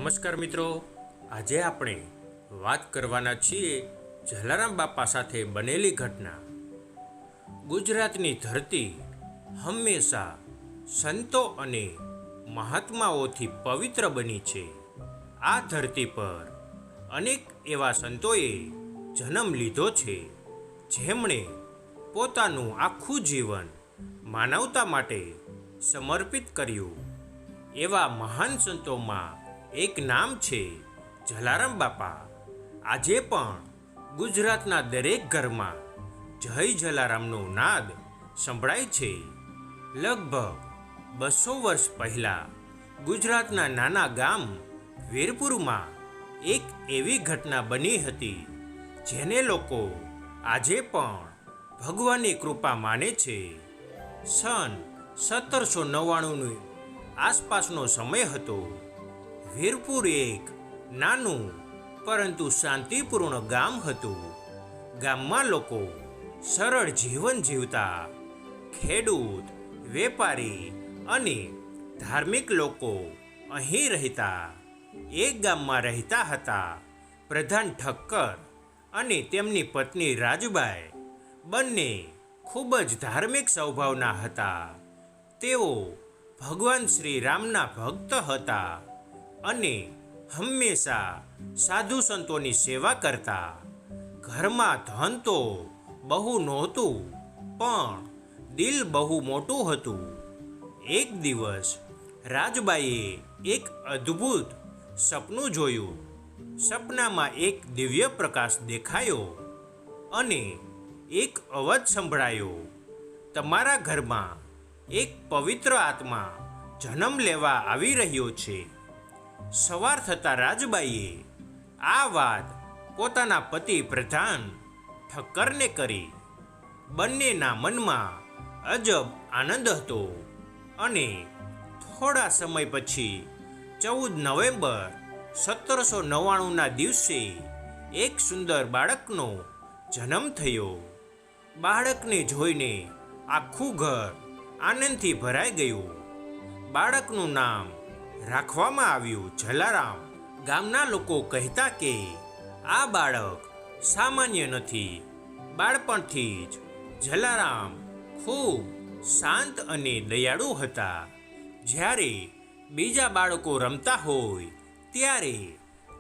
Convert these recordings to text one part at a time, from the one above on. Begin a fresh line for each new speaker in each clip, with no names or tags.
નમસ્કાર મિત્રો, આજે આપણે વાત કરવાના છીએ જલારામ બાપા સાથે બનેલી ઘટના। ગુજરાતની ધરતી હંમેશા સંતો અને મહાત્માઓથી પવિત્ર બની છે। આ ધરતી પર અનેક એવા સંતોએ જન્મ લીધો છે, જેમણે પોતાનું આખું જીવન માનવતા માટે સમર્પિત કર્યું। એવા મહાન સંતોમાં એક નામ છે જલારામ બાપા। આજે પણ ગુજરાતના દરેક ઘરમાં જય જલારામનો નાદ સંભળાય છે। લગભગ 200 વર્ષ પહેલાં ગુજરાતના નાના ગામ વીરપુરમાં એક એવી ઘટના બની હતી, જેને લોકો આજે પણ ભગવાનની કૃપા માને છે। સન 1799ની આસપાસનો સમય હતો। વીરપુર એક નાનું પરંતુ શાંતિપૂર્ણ ગામ હતું। ગામમાં લોકો સરળ જીવન જીવતા। ખેડૂત, વેપારી અને ધાર્મિક લોકો અહીં રહેતા। એક ગામમાં રહેતા હતા પ્રધાન ઠક્કર અને તેમની પત્ની રાજબાઈ। બંને ખૂબ જ ધાર્મિક સ્વભાવના હતા। તેઓ ભગવાન શ્રી રામના ભક્ત હતા અને હંમેશા સાધુ સંતોની સેવા કરતા। ઘરમાં ધન તો બહુ નહોતું, પણ દિલ બહુ મોટું હતું। એક દિવસ રાજબાઈએ એક અદ્ભુત સપનું જોયું। સપનામાં એક દિવ્ય પ્રકાશ દેખાયો અને એક અવાજ સંભળાયો, તમારા ઘરમાં એક પવિત્ર આત્મા જન્મ લેવા આવી રહ્યો છે। સવાર થતાં રાજબાઈએ આ વાત પોતાના પતિ પ્રધાન ઠક્કરને કરી। બંનેના મનમાં અજબ આનંદ હતો અને થોડા સમય પછી 14 નવેમ્બર 1799ના દિવસે એક સુંદર બાળકનો જન્મ થયો। બાળકને જોઈને આખું ઘર આનંદથી ભરાઈ ગયું। બાળકનું નામ રાખવામાં આવ્યું જલારામ। ગામના લોકો કહેતા કે આ બાળક સામાન્ય નથી। બાળપણથી જ જલારામ ખૂબ શાંત અને દયાળુ હતા। જ્યારે બીજા બાળકો રમતા હોય ત્યારે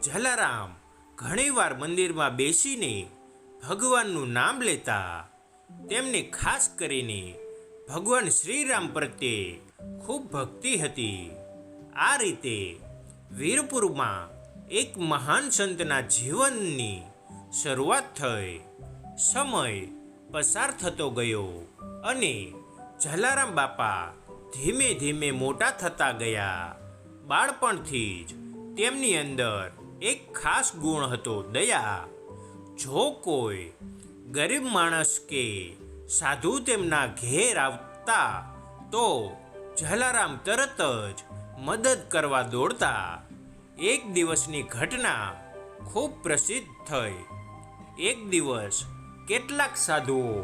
જલારામ ઘણીવાર મંદિરમાં બેસીને ભગવાનનું નામ લેતા। તેમને ખાસ કરીને ભગવાન શ્રીરામ પ્રત્યે ખૂબ ભક્તિ હતી। આ રીતે વીરપુરમાં એક મહાન સંતના જીવનની શરૂઆત થઈ। સમય પસાર થતો ગયો અને જલારામ બાપા ધીમે ધીમે મોટા થતા ગયા। બાળપણથી જ તેમની અંદર એક ખાસ ગુણ હતો, દયા। જો કોઈ ગરીબ માણસ કે સાધુ તેમના ઘેર આવતા તો જલારામ તરત જ મદદ કરવા દોડતા। એક દિવસની ઘટના ખૂબ પ્રસિદ્ધ થઈ। એક દિવસ કેટલાક સાધુઓ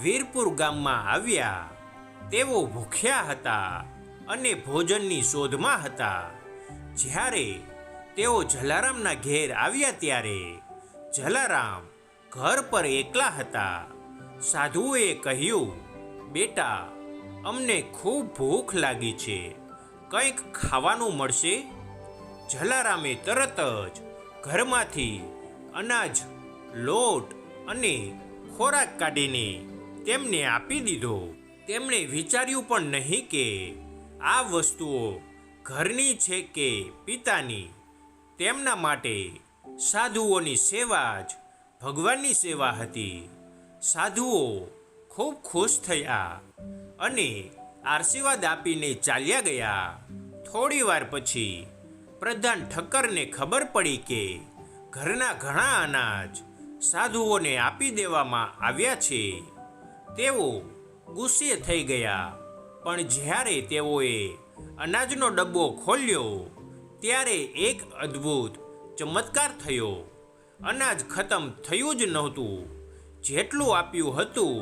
વીરપુર ગામમાં આવ્યા। તેઓ ભૂખ્યા હતા અને ભોજનની શોધમાં હતા। જ્યારે તેઓ જલારામના ઘેર આવ્યા ત્યારે જલારામ ઘર પર એકલા હતા। સાધુઓએ કહ્યું, બેટા, અમને ખૂબ ભૂખ લાગી છે, કંઈક ખાવાનું મળશે? જલારામે તરત જ ઘરમાંથી અનાજ, લોટ અને ખોરાક કાઢીને તેમને આપી દીધો। તેમણે વિચાર્યું પણ નહીં કે આ વસ્તુઓ ઘરની છે કે પિતાની। તેમના માટે સાધુઓની સેવા જ ભગવાનની સેવા હતી। સાધુઓ ખૂબ ખુશ થયા અને આશીર્વાદ આપીને ચાલ્યા ગયા। થોડી વાર પછી પ્રધાન ઠક્કરને ખબર પડી કે ઘરના ઘણા અનાજ સાધુઓને આપી દેવામાં આવ્યા છે। તેઓ ગુસ્સે થઈ ગયા, પણ જ્યારે તેઓએ અનાજનો ડબ્બો ખોલ્યો ત્યારે એક અદ્ભુત ચમત્કાર થયો। અનાજ ખતમ થયું જ નહોતું। જેટલું આપ્યું હતું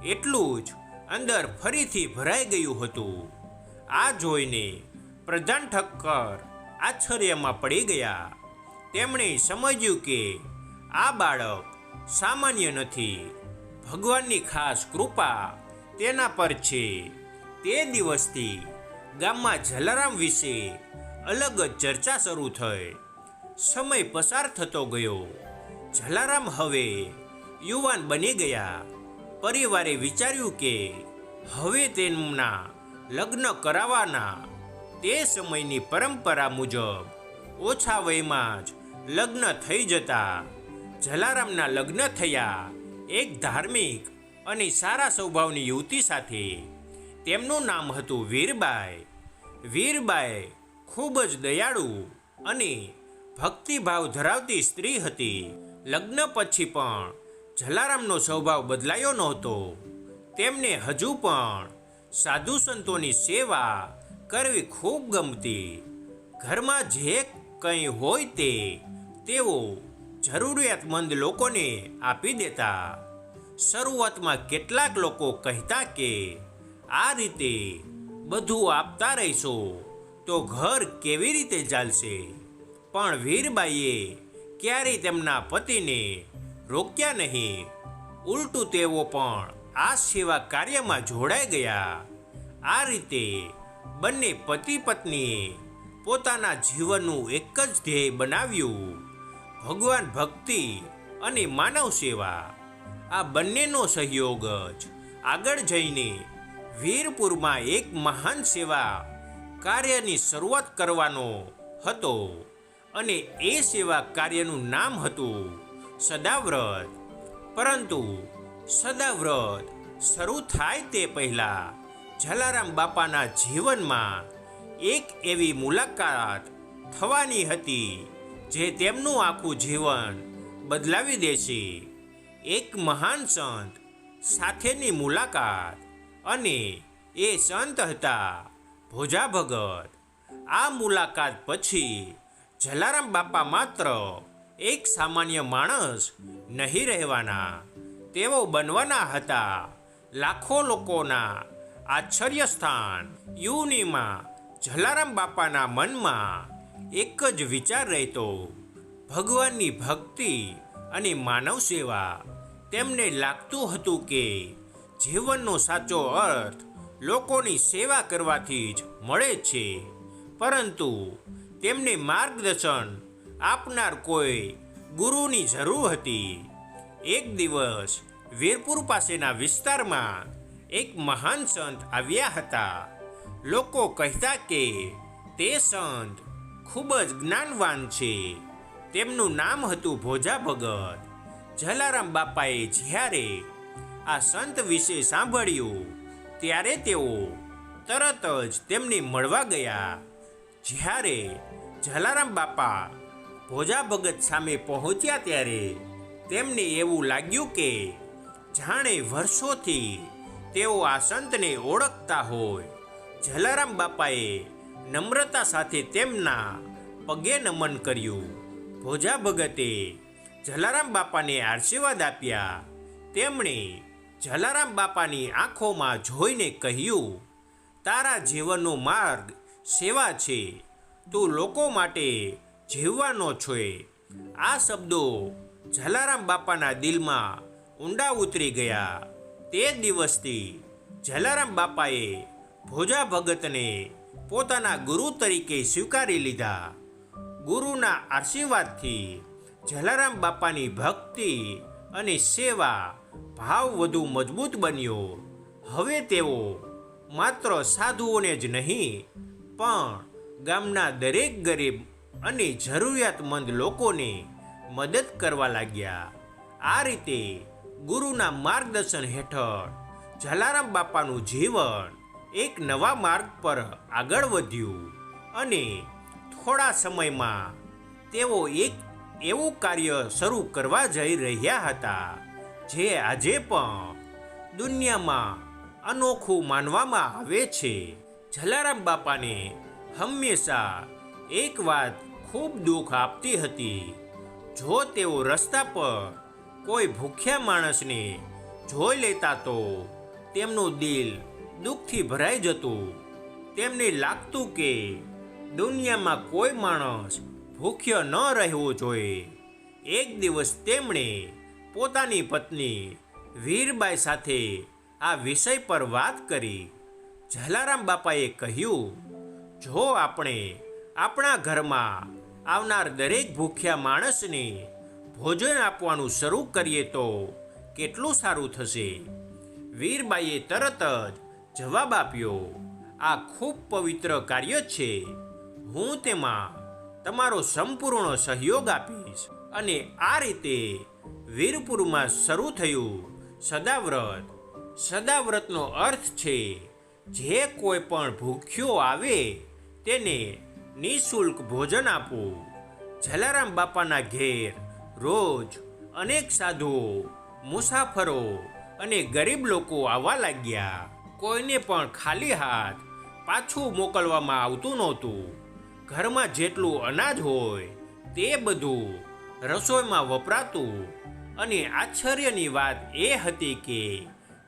એટલું જ અંદર ફરીથી ભરાઈ ગયું હતું। આ જોઈને પ્રધાન ઠક્કર આશ્ચર્યમાં પડી ગયા. તેમણે સમજ્યું કે આ બાળક સામાન્ય નથી. ભગવાનની ખાસ કૃપા તેના પર છે. તે દિવસથી ગામમાં જલારામ વિશે અલગ જ ચર્ચા શરૂ થઈ. સમય પસાર થતો ગયો. જલારામ હવે યુવાન બની ગયા. પરિવારે વિચાર્યું કે હવે તેમના લગ્ન કરાવવાના. તે સમયની પરંપરા મુજબ ઓછા વયમાં જ લગ્ન થઈ જતા. જલારામના લગ્ન થયા એક ધાર્મિક અને સારા સ્વભાવની યુવતી સાથે. તેમનું નામ હતું વીરબાઈ. વીરબાઈ ખૂબ જ દયાળુ અને ભક્તિભાવ ધરાવતી સ્ત્રી હતી. લગ્ન પછી પણ જલારામનો સ્વભાવ બદલાયો નહોતો. તેમને હજુ પણ સાધુ સંતોની સેવા કરવી ખૂબ ગમતી. ઘરમાં જે કંઈ હોય તે તેઓ જરૂરિયાતમંદ લોકોને આપી દેતા. શરૂઆતમાં કેટલાક લોકો કહેતા કે આ રીતે બધું આપતા રહીશો તો ઘર કેવી રીતે ચાલશે. પણ વીરબાઈએ ક્યારેય તેમના પતિને રોક્યા નહીં. ઉલટું તેઓ પણ આ સેવા કાર્યમાં જોડાઈ ગયા. આ રીતે બંને પતિ પત્નીએ પોતાના જીવનનું એક જ ધ્યેય બનાવ્યું, ભગવાન ભક્તિ અને માનવ સેવા. આ બંનેનો સહયોગ જ આગળ જઈને વીરપુરમાં એક મહાન સેવા કાર્યની શરૂઆત કરવાનો હતો અને એ સેવા કાર્યનું નામ હતું સદાવ્રત. પરંતુ સદાવ્રત શરૂ થાય તે પહેલાં જલારામ બાપાના જીવનમાં એક એવી મુલાકાત થવાની હતી જે તેમનું આખું જીવન બદલાવી દેશે. એક મહાન સંત સાથેની મુલાકાત, અને એ સંત હતા ભોજા ભગત. આ મુલાકાત પછી જલારામ બાપા માત્ર એક સામાન્ય માણસ નહીં રહેવાના. તેઓ બનવાના હતા લાખો લોકોના આશ્ચર્ય સ્થાન. યુનિમાં જલારામ બાપાના મનમાં એક જ વિચાર રહેતો, ભગવાનની ભક્તિ અને માનવ સેવા. તેમને લાગતું હતું કે જીવનનો સાચો અર્થ લોકોની સેવા કરવાથી જ મળે છે. પરંતુ તેમને માર્ગદર્શન આપનાર કોઈ ગુરુની જરૂર હતી. એક દિવસ વીરપુર પાસેના વિસ્તારમાં એક મહાન સંત આવ્યા હતા. લોકો કહેતા કે તે સંત ખૂબ જ જ્ઞાનવાન છે. તેમનું નામ હતું ભોજા ભગત. જલારામ બાપાએ જ્યારે આ સંત વિશે સાંભળ્યું ત્યારે તેઓ તરત જ તેમને મળવા ગયા. જ્યારે જલારામ બાપા ભોજા ભગત સામે પહોંચ્યા ત્યારે તેમને એવું લાગ્યું કે જાણે વર્ષોથી તેઓ આ સંતને ઓળખતા હોય. જલારામ બાપાએ નમ્રતા સાથે તેમના પગે નમન કર્યું. ભોજા ભગતે જલારામ બાપાને આશીર્વાદ આપ્યા. તેમણે જલારામ બાપાની આંખોમાં જોઈને કહ્યું, તારા જીવનનો માર્ગ સેવા છે. તું લોકો માટે જીવવાનો છે. આ શબ્દો જલારામ બાપાના દિલમાં ઊંડા ઉતરી ગયા. તે દિવસથી જલારામ બાપાએ ભોજા ભગતને પોતાના ગુરુ તરીકે સ્વીકારી લીધા. ગુરુના આશીર્વાદથી જલારામ બાપાની ભક્તિ અને સેવા ભાવ વધુ મજબૂત બન્યો. હવે તેઓ માત્ર સાધુઓને જ નહીં પણ ગામના દરેક ગરીબ અને જરૂરિયાતમંદ લોકોને મદદ કરવા લાગ્યા. આ રીતે ગુરુના માર્ગદર્શન હેઠળ જલારામ બાપાનું જીવન એક નવા માર્ગ પર આગળ વધ્યું અને થોડા સમયમાં તેઓ એક એવું કાર્ય શરૂ કરવા જઈ રહ્યા હતા જે આજે પણ દુનિયામાં અનોખું માનવામાં આવે છે. જલારામ બાપાને હંમેશા એક વાત ખૂબ દુઃખ આપતી હતી. જો તેઓ રસ્તા પર કોઈ ભૂખ્યા માણસને જોઈ લેતા તો તેમનું દિલ દુઃખથી ભરાઈ જતું. તેમને લાગતું કે દુનિયામાં કોઈ માણસ ભૂખ્યો ન રહેવો જોઈએ. એક દિવસ તેમણે પોતાની પત્ની વીરબાઈ સાથે આ વિષય પર વાત કરી. જલારામ બાપાએ કહ્યું, જો આપણે આપણા ઘરમાં આવનાર દરેક ભૂખ્યા માણસને ભોજન આપવાનું શરૂ કરીએ તો કેટલું સારું થશે. વીરબાઈએ તરત જ જવાબ આપ્યો, આ ખૂબ પવિત્ર કાર્ય છે. હું તેમાં તમારો સંપૂર્ણ સહયોગ આપીશ. અને આ રીતે વીરપુરમાં શરૂ થયું સદાવ્રત. સદાવ્રતનો અર્થ છે જે કોઈ પણ ભૂખ્યો આવે તેને નિઃશુલ્ક ભોજન આપવું. જલારામ બાપાના ઘેર રોજ અનેક સાધુઓ, મુસાફરો અને ગરીબ લોકો આવવા લાગ્યા. કોઈને પણ ખાલી હાથ પાછું મોકલવામાં આવતું નહોતું. ઘરમાં જેટલું અનાજ હોય તે બધું રસોઈમાં વપરાતું. અને આશ્ચર્યની વાત એ હતી કે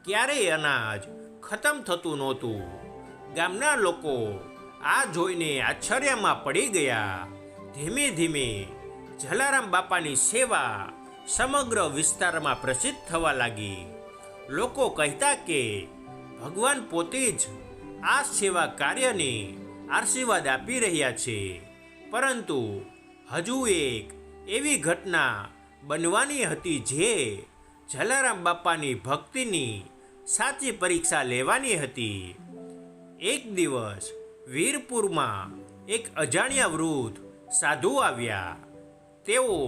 ક્યારેય અનાજ ખતમ થતું નહોતું. ગામના લોકો આ જોઈને આશ્ચર્યમાં પડી ગયા. ધીમે ધીમે જલારામ બાપાની સેવા સમગ્ર વિસ્તારમાં પ્રસિદ્ધ થવા લાગી. લોકો કહેતા કે ભગવાન પોતે જ આ સેવા કાર્યને આશીર્વાદ આપી રહ્યા છે. પરંતુ હજુ એક એવી ઘટના બનવાની હતી જે જલારામ બાપાની ભક્તિની સાચી પરીક્ષા લેવાની હતી. એક દિવસ વીરપુરમાં એક અજાણ્યા વૃદ્ધ સાધુ આવ્યા. તેઓ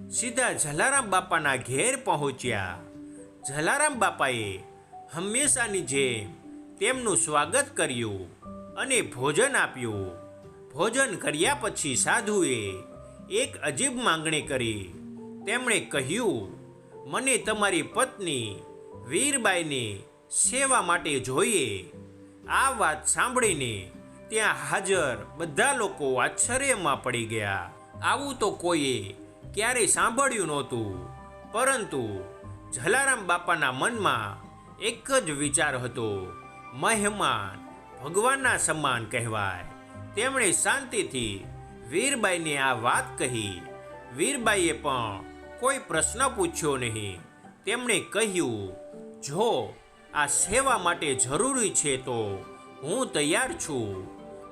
સીધા જલારામ બાપાના ઘેર પહોંચ્યા. જલારામ બાપાએ હંમેશાની જેમ તેમનું સ્વાગત કર્યું અને ભોજન આપ્યું. ભોજન કર્યા પછી સાધુએ એક અજીબ માંગણી કરી. તેમણે કહ્યું, મને તમારી પત્ની વીરબાઈની સેવા માટે જોઈએ. આ વાત સાંભળીને ત્યાં હાજર બધા લોકો આશ્ચર્યમાં પડી ગયા. આવું તો કોઈએ ક્યારેય સાંભળ્યું નહોતું. પરંતુ જલારામ બાપાના મનમાં એક જ વિચાર હતો, મહેમાન ભગવાનના સમાન કહેવાય. તેમણે શાંતિથી વીરબાઈને આ વાત કહી. વીરબાઈએ પણ કોઈ પ્રશ્ન પૂછ્યો નહીં. તેમણે કહ્યું, જો આ સેવા માટે જરૂરી છે તો હું તૈયાર છું.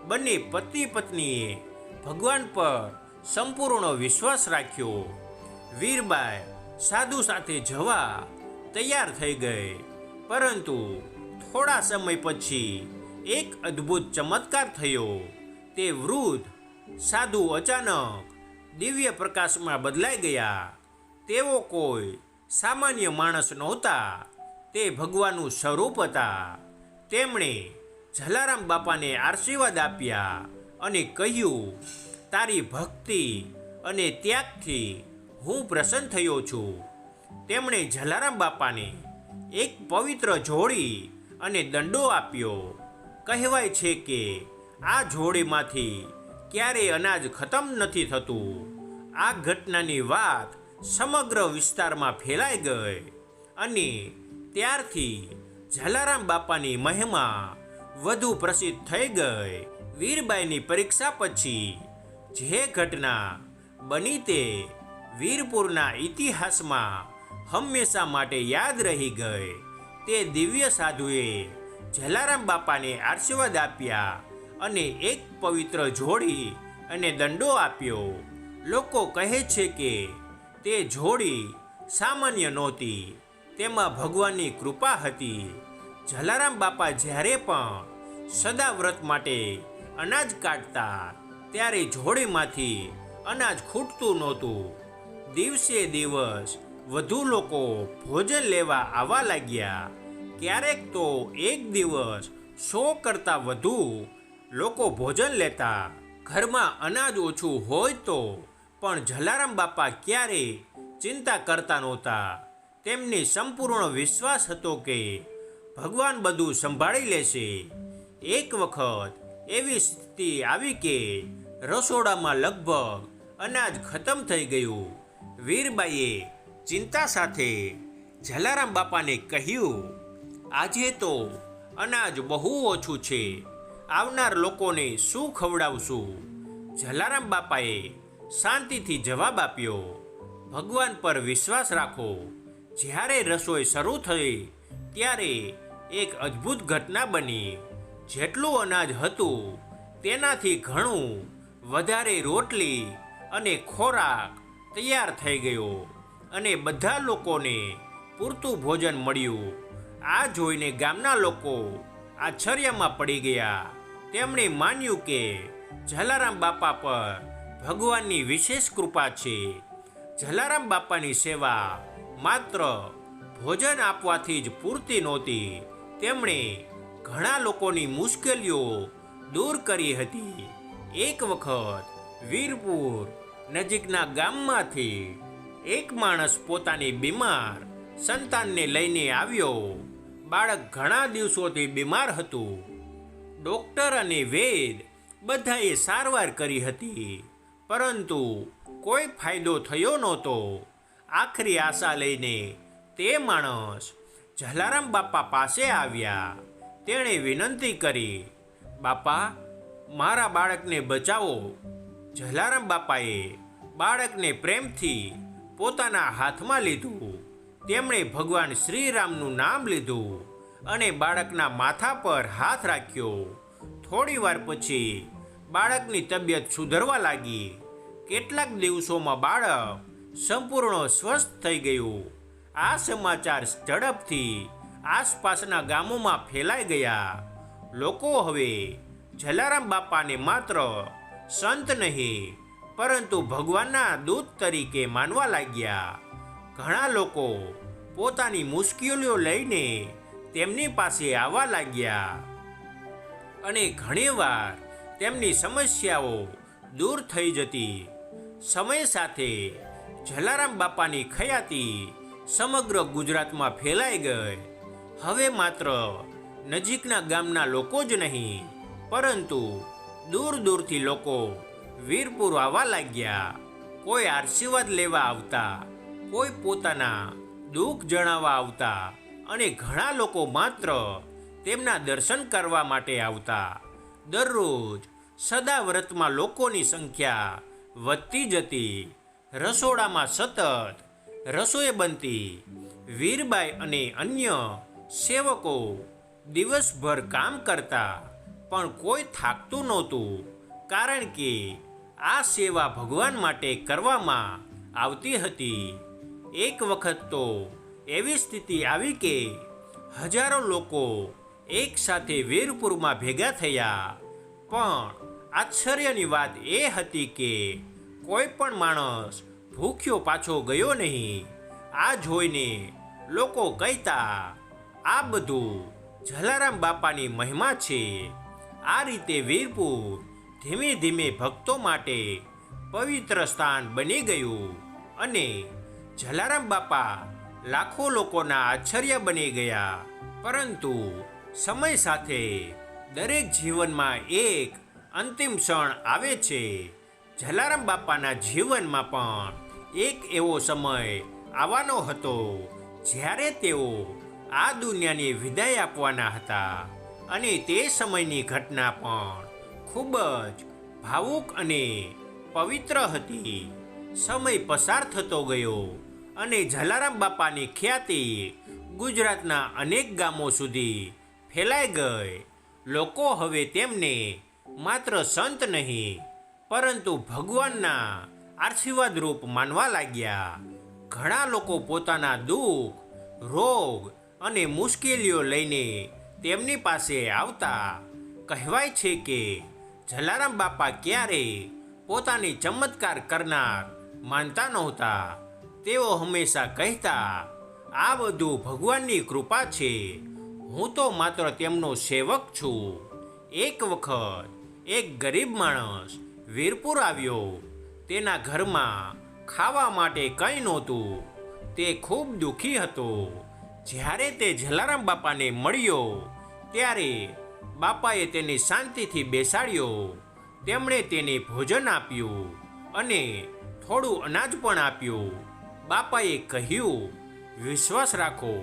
બંને પતિ પત્નીએ ભગવાન પર સંપૂર્ણ વિશ્વાસ રાખ્યો. વીરબાઈ સાધુ સાથે જવા તૈયાર થઈ ગઈ. પરંતુ થોડા સમય પછી એક અદ્ભુત ચમત્કાર થયો. તે વૃદ્ધ સાધુ અચાનક દિવ્ય પ્રકાશમાં બદલાઈ ગયા. તેઓ કોઈ સામાન્ય માણસ નહોતા. તે ભગવાનનું સ્વરૂપ હતા. તેમણે જલારામ બાપાને આશીર્વાદ આપ્યા અને કહ્યું, તારી ભક્તિ અને ત્યાગથી હું પ્રસન્ન થયો છું. તેમણે જલારામ બાપાને એક પવિત્ર જોડી અને દંડો આપ્યો. કહેવાય છે કે આ જોડીમાંથી ક્યારેય અનાજ ખતમ નથી થતું. આ ઘટનાની વાત સમગ્ર વિસ્તારમાં ફેલાઈ ગઈ અને ત્યારથી જલારામ બાપાની મહિમા વધુ પ્રસિદ્ધ થઈ ગઈ. વીરબાઈની પરીક્ષા પછી જે ઘટના બની તે વીરપુરના ઇતિહાસમાં હંમેશા માટે યાદ રહી ગઈ. તે દિવ્ય સાધુએ જલારામ બાપાને આશીર્વાદ આપ્યા અને એક પવિત્ર જોડી અને દંડો આપ્યો. લોકો કહે છે કે તે જોડી સામાન્ય નહોતી, તેમાં ભગવાનની કૃપા હતી. જલારામ બાપા જ્યારે પણ સદાવ્રત માટે અનાજ કાઢતા ત્યારે જોડીમાંથી અનાજ ખૂટતું નહોતું. દિવસે દિવસ વધુ લોકો ભોજન લેવા આવવા લાગ્યા. ક્યારેક તો એક દિવસ 100 કરતાં વધુ લોકો ભોજન લેતા. ઘરમાં અનાજ ઓછું હોય તો પણ જલારામ બાપા ક્યારેય ચિંતા કરતા નહોતા. તેમને સંપૂર્ણ વિશ્વાસ હતો કે ભગવાન બધું સંભાળી લેશે. એક વખત એવી સ્થિતિ આવી કે રસોડામાં લગભગ અનાજ ખતમ થઈ ગયું. વીરબાઈએ ચિંતા સાથે જલારામ બાપાને કહ્યું, આજે તો અનાજ બહુ ઓછું છે. આવનાર લોકોને શું ખવડાવશું? જલારામ બાપાએ શાંતિથી જવાબ આપ્યો, ભગવાન પર વિશ્વાસ રાખો. જ્યારે રસોઈ શરૂ થઈ ત્યારે એક અદ્ભુત ઘટના બની. જેટલું અનાજ હતું તેનાથી ઘણું વધારે રોટલી અને ખોરાક તૈયાર થઈ ગયો અને બધા લોકોને પૂરતું ભોજન મળ્યું. આ જોઈને ગામના લોકો આશ્ચર્યમાં પડી ગયા. તેમણે માન્યું કે જલારામ બાપા પર ભગવાનની વિશેષ કૃપા છે. જલારામ બાપાની સેવા માત્ર ભોજન આપવાથી જ પૂરતી નહોતી, તેમણે ઘણા લોકોની મુશ્કેલીઓ દૂર કરી હતી. એક વખત વીરપુર નજીકના ગામમાંથી એક માણસ પોતાની બીમાર સંતાનને લઈને આવ્યો. બાળક ઘણા દિવસોથી બીમાર હતું. ડોક્ટર અને વૈદ બધાએ સારવાર કરી હતી, પરંતુ કોઈ ફાયદો થયો નહોતો. આખરી આશા લઈને તે માણસ જલારામ બાપા પાસે આવ્યા. તેણે વિનંતી કરી, બાપા, મારા બાળકને બચાવો. જલારામ બાપાએ બાળકને પ્રેમથી પોતાના હાથમાં લીધું. તેમણે ભગવાન શ્રીરામનું નામ લીધું અને બાળકના માથા પર હાથ રાખ્યો. થોડી વાર પછી બાળકની તબિયત સુધરવા લાગી. કેટલાક દિવસોમાં બાળક સંપૂર્ણ સ્વસ્થ થઈ ગયું. આ સમાચાર ઝડપથી આસપાસના ગામોમાં ફેલાઈ ગયા. લોકો હવે જલારામ બાપાને માત્ર સંત નહીં પરંતુ ભગવાનના દૂત તરીકે માનવા લાગ્યા. ઘણા લોકો પોતાની મુશ્કેલીઓ લઈને તેમની પાસે આવવા લાગ્યા અને ઘણીવાર તેમની સમસ્યાઓ દૂર થઈ જતી. સમય સાથે જલારામ બાપાની ખ્યાતિ સમગ્ર ગુજરાતમાં ફેલાઈ ગઈ. હવે માત્ર નજીકના ગામના લોકો જ નહીં પરંતુ દૂર દૂરથી લોકો વીરપુર આવવા લાગ્યા. કોઈ આશીર્વાદ લેવા આવતા, કોઈ પોતાના દુઃખ જણાવવા આવતા અને ઘણા લોકો માત્ર તેમના દર્શન કરવા માટે આવતા. દરરોજ સદાવ્રતમાં લોકોની સંખ્યા વધતી જતી. રસોડામાં સતત રસોઈ બનતી. વીરબાઈ અને અન્ય સેવકો દિવસભર કામ કરતા, પણ કોઈ થાકતું નહોતું, કારણ કે આ સેવા ભગવાન માટે કરવામાં આવતી હતી. એક વખત તો એવી સ્થિતિ આવી કે હજારો લોકો એક સાથે વીરપુરમાં ભેગા થયા. પણ આશ્ચર્યની વાત એ હતી કે કોઈ પણ માણસ ભૂખ્યો પાછો ગયો નહીં. આ જોઈને લોકો કહેતા, આ બધું જલારામ બાપાની મહિમા છે. આ રીતે વીરપુર ધીમે ધીમે ભક્તો માટે પવિત્ર સ્થાન બની ગયું અને જલારામ બાપા લાખો લોકોના આશ્ચર્ય બની ગયા. પરંતુ સમય સાથે દરેક જીવનમાં એક અંતિમ ક્ષણ આવે છે. જલારામ બાપાના જીવનમાં પણ એક એવો સમય આવવાનો હતો જ્યારે તેઓ આ દુનિયાની વિદાય આપવાના હતા અને તે સમયની ઘટના પણ ખૂબ જ ભાવુક અને પવિત્ર હતી. સમય પસાર થતો ગયો અને જલારામ બાપાની ખ્યાતિ ગુજરાતના અનેક ગામો સુધી ફેલાઈ ગઈ. લોકો હવે તેમને માત્ર સંત નહીં પરંતુ ભગવાનના આશીર્વાદરૂપ માનવા લાગ્યા. ઘણા લોકો પોતાના દુઃખ, રોગ અને મુશ્કેલીઓ લઈને તેમની પાસે આવતા. કહેવાય છે કે જલારામ બાપા ક્યારેય પોતાની ચમત્કાર કરનાર માનતા નહોતા. તેઓ હંમેશા કહેતા, આ બધું ભગવાનની કૃપા છે, હું તો માત્ર તેમનો સેવક છું. એક વખત એક ગરીબ માણસ વીરપુર આવ્યો. તેના ઘરમાં ખાવા માટે કંઈ નહોતું. તે ખૂબ દુઃખી હતો. જ્યારે તે જલારામ બાપાને મળ્યો ત્યારે બાપાએ તેને શાંતિથી બેસાડ્યો. તેમણે તેને ભોજન આપ્યું અને થોડું અનાજ પણ આપ્યું. બાપાએ કહ્યું, વિશ્વાસ રાખો,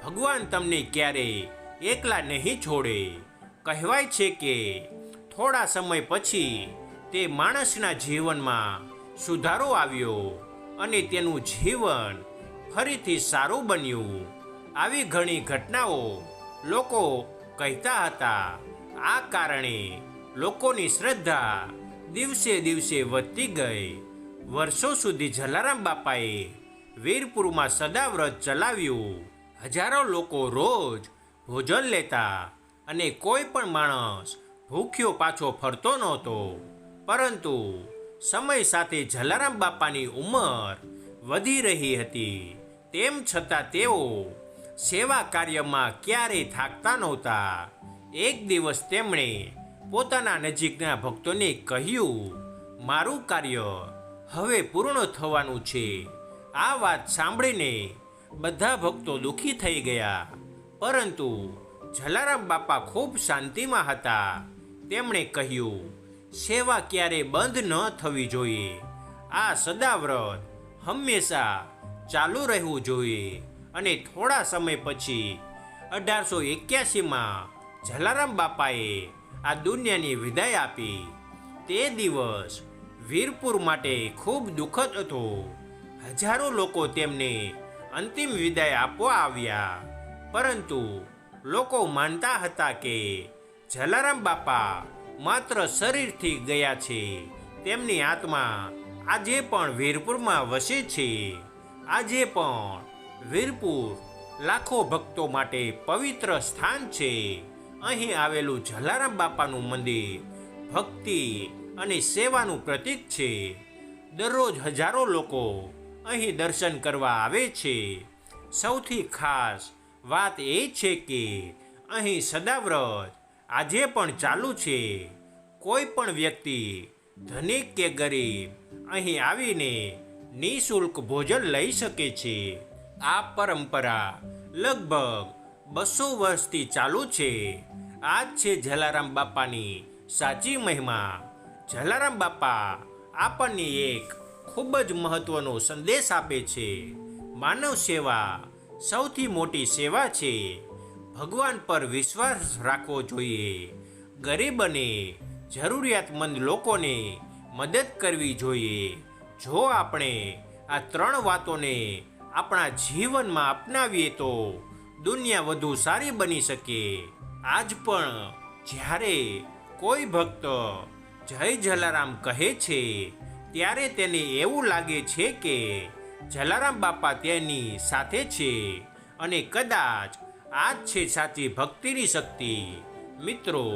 ભગવાન તમને ક્યારેય એકલા નહીં છોડે. કહેવાય છે કે થોડા સમય પછી તે માણસના જીવનમાં સુધારો આવ્યો અને તેનું જીવન ફરીથી સારું બન્યું. આવી ઘણી ઘટનાઓ લોકો કહેતા હતા. આ કારણે લોકોની શ્રદ્ધા દિવસે દિવસે વધતી ગઈ. વર્ષો સુધી જલારામ બાપાએ વીરપુરમાં સદાવ્રત ચલાવ્યું. હજારો લોકો રોજ ભોજન લેતા અને કોઈ પણ માણસ ભૂખ્યો પાછો ફરતો નહોતો. પરંતુ સમય સાથે જલારામ બાપાની ઉંમર વધી રહી હતી. તેમ છતાં તેઓ સેવા કાર્યમાં ક્યારેય થાકતા નહોતા. એક દિવસ તેમણે પોતાના નજીકના ભક્તોને કહ્યું, મારું કાર્ય હવે પૂર્ણ થવાનું છે. આ વાત સાંભળીને બધા ભક્તો દુઃખી થઈ ગયા. પરંતુ જલારામ બાપા ખૂબ શાંતિમાં હતા. તેમણે કહ્યું, સેવા ક્યારે બંધ ન થવી જોઈએ. આ સદાવ્રત હંમેશા ચાલુ રહેવું જોઈએ. અને થોડા સમય પછી 1881માં જલારામ બાપાએ આ દુનિયાની વિદાય આપી. તે દિવસ વીરપુર માટે ખૂબ દુઃખદ હતો. હજારો લોકો તેમને અંતિમ વિદાય આપવા આવ્યા. પરંતુ લોકો માનતા હતા કે જલારામ બાપા માત્ર શરીરથી ગયા છે. તેમની આત્મા આજે પણ વીરપુરમાં વસે છે. આજે પણ વીરપુર લાખો ભક્તો માટે પવિત્ર સ્થાન છે. અહીં આવેલું જલારામ બાપાનું મંદિર ભક્તિ અને સેવાનું પ્રતીક છે. દરરોજ હજારો લોકો અહીં દર્શન કરવા આવે છે. સૌથી ખાસ વાત એ છે કે અહીં સદાવ્રત આજે પણ ચાલુ છે. કોઈ પણ વ્યક્તિ ધનિક કે ગરીબ અહીં આવીને નિઃશુલ્ક ભોજન લઈ શકે છે. આ પરંપરા લગભગ 200 વર્ષથી ચાલુ છે. આ જ છે જલારામ બાપાની સાચી મહિમા. જલારામ બાપા આપણને એક ખૂબ જ મહત્વનો સંદેશ આપે છે. માનવ સેવા સૌથી મોટી સેવા છે. ભગવાન પર વિશ્વાસ રાખવો જોઈએ. ગરીબ અને જરૂરિયાતમંદ લોકોને મદદ કરવી જોઈએ. જો આપણે આ 3 વાતોને આપણા જીવનમાં અપનાવીએ તો દુનિયા વધુ સારી બની શકે. આજ પણ જ્યારે કોઈ ભક્ત જય જલારામ કહે છે ત્યારે તેને એવું લાગે છે કે જલારામ બાપા તેની સાથે છે અને કદાચ આ જ છે સાચી ભક્તિની શક્તિ. મિત્રો,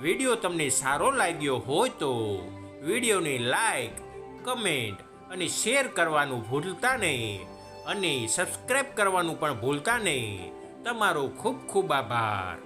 વિડીયો તમને સારો લાગ્યો હોય તો વિડીયોને લાઈક, કમેન્ટ અને શેર કરવાનું ભૂલતા નહીં અને સબસ્ક્રાઈબ કરવાનું પણ ભૂલતા નહીં. તમારો ખૂબ ખૂબ આભાર.